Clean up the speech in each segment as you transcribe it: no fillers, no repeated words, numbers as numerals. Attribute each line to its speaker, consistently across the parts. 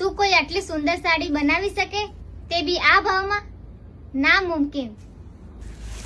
Speaker 1: શું કોઈ આટલી સુંદર સાડી બનાવી શકે, તે બી આ ભાવમાં? નામુમકિન.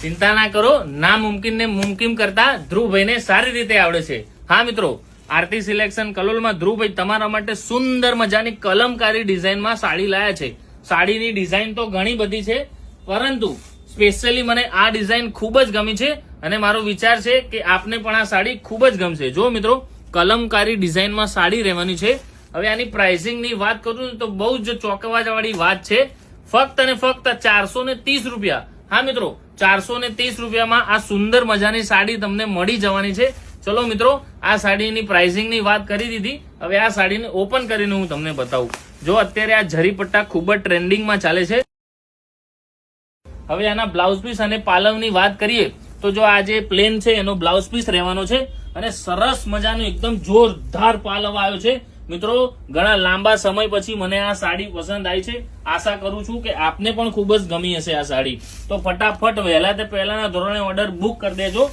Speaker 2: ચિંતા ના કરો, નામુમકિન ને મુમકિન કરતા ધ્રુવભાઈને સારી રીતે આવડે છે. હા મિત્રો, આરતી સિલેક્શન કલોલમાં ધ્રુવભાઈ તમારા માટે સુંદર મજાની કલમકારી ડિઝાઇનમાં સાડી લાયા છે. સાડીની ડિઝાઇન તો ઘણી બધી છે, પરંતુ સ્પેશિયલી મને આ ડિઝાઇન ખૂબ જ ગમી છે અને મારો વિચાર છે કે આપને પણ આ સાડી ખૂબ જ ગમશે. જો મિત્રો, કલમકારી ડિઝાઇનમાં સાડી રહેવાની છે. હવે આની પ્રાઇસિંગની વાત કરું તો બહુ જ ચોંકાવવાળી વાત છે. ફક્ત અને ફક્ત 430 રૂપિયા. હા મિત્રો, 430 રૂપિયામાં આ સુંદર મજાની સાડી તમને મળી જવાની છે. ચલો મિત્રો, આ સાડીની પ્રાઇસિંગની વાત કરી દીધી. હવે આ સાડીને ઓપન કરીને હું તમને બતાવું. જો અત્યારે આ ઝરીપટ્ટા ખૂબ જ ટ્રેન્ડિંગમાં ચાલે છે. હવે આના બ્લાઉઝ પીસ અને પાલવની વાત કરીએ તો જો આ જે પ્લેન છે એનો બ્લાઉઝ પીસ રહેવાનો છે અને સરસ મજાનો એકદમ જોરદાર પાલવ આવ્યો છે. મિત્રો, ઘણા લાંબા સમય પછી મને આ સાડી પસંદ આવી છે. આશા કરું છું કે આપને પણ ખૂબ જ ગમી હશે આ સાડી. તો ફટાફટ વહેલા તે પહેલાના ધોરણે ઓર્ડર બુક કરી દેજો.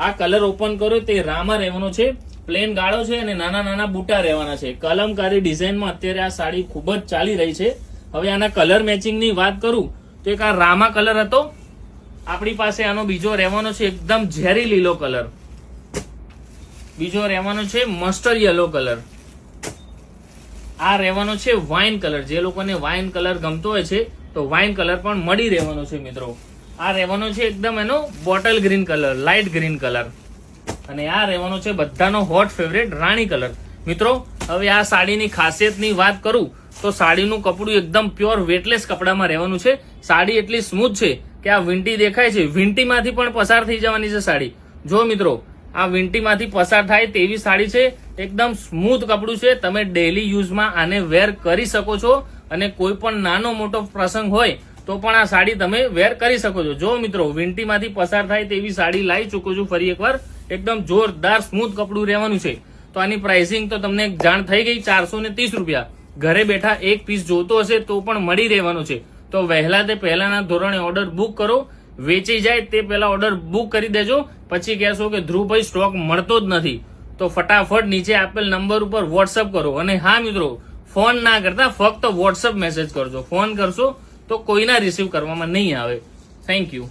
Speaker 2: આ કલર ઓપન કર્યો તે રામા રહેવાનો છે, પ્લેન ગાળો છે અને નાના નાના બુટા રહેવાના છે. કલમકારી ડિઝાઇનમાં અત્યારે આ સાડી ખૂબ જ ચાલી રહી છે. હવે આના કલર મેચિંગની વાત કરું તો એક આ રામા કલર હતો, આપણી પાસે આનો બીજો રહેવાનો છે એકદમ ઝેરી લીલો કલર, બીજો રહેવાનો છે મસ્ટર્ડ યલો કલર, આ રહેવાનો છે વાઇન કલર. જે લોકોને વાઇન કલર ગમતો હોય છે તો વાઇન કલર પણ મળી રહેવાનો છે મિત્રો. આ રહેવાનો છે એકદમ એનો bottle green colour, light green colour, અને આ રહેવાનો છે બધાનો હોટ ફેવરેટ રાણી કલર. મિત્રો, હવે આ સાડીની ખાસિયતની વાત કરું તો સાડીનું કપડું એકદમ પ્યોર વેટલેસ કપડામાં રહેવાનું છે. સાડી એટલી સ્મૂથ છે કે આ વીંટી દેખાય છે, વીંટીમાંથી પણ પસાર થઈ જવાની છે સાડી. જો મિત્રો, આ વીંટીમાંથી પસાર થાય તેવી સાડી છે. એકદમ સ્મૂથ કપડું છે. તમે ડેલી યુઝમાં આને વેર કરી શકો છો અને કોઈ પણ નાનો મોટો પ્રસંગ હોય તો પણ આ સાડી તમે વેર કરી શકો છો. જો મિત્રો, વીંટીમાંથી પસાર થાય તેવી સાડી લાવી ચૂકો છું ફરી એકવાર. એકદમ જોરદાર સ્મૂથ કપડું રહેવાનું છે. તો આની પ્રાઇસિંગ તો તમને જાણ થઈ ગઈ, 430 રૂપિયા. ઘરે બેઠા એક પીસ જોતો હશે તો પણ મળી રહેવાનું છે. તો વહેલા તે પહેલાના ધોરણે ઓર્ડર બુક કરો. વેચી જાય તે પહેલા ઓર્ડર બુક કરી દેજો. પછી કહેશો કે ધ્રુવભાઈ સ્ટોક મળતો જ નથી. તો ફટાફટ નીચે આપેલ નંબર ઉપર વોટ્સઅપ કરો. અને હા મિત્રો, ફોન ના કરતા ફક્ત વોટ્સઅપ મેસેજ કરજો. ફોન કરશો તો કોઈના રિસીવ કરવામાં નહીં આવે. Thank you.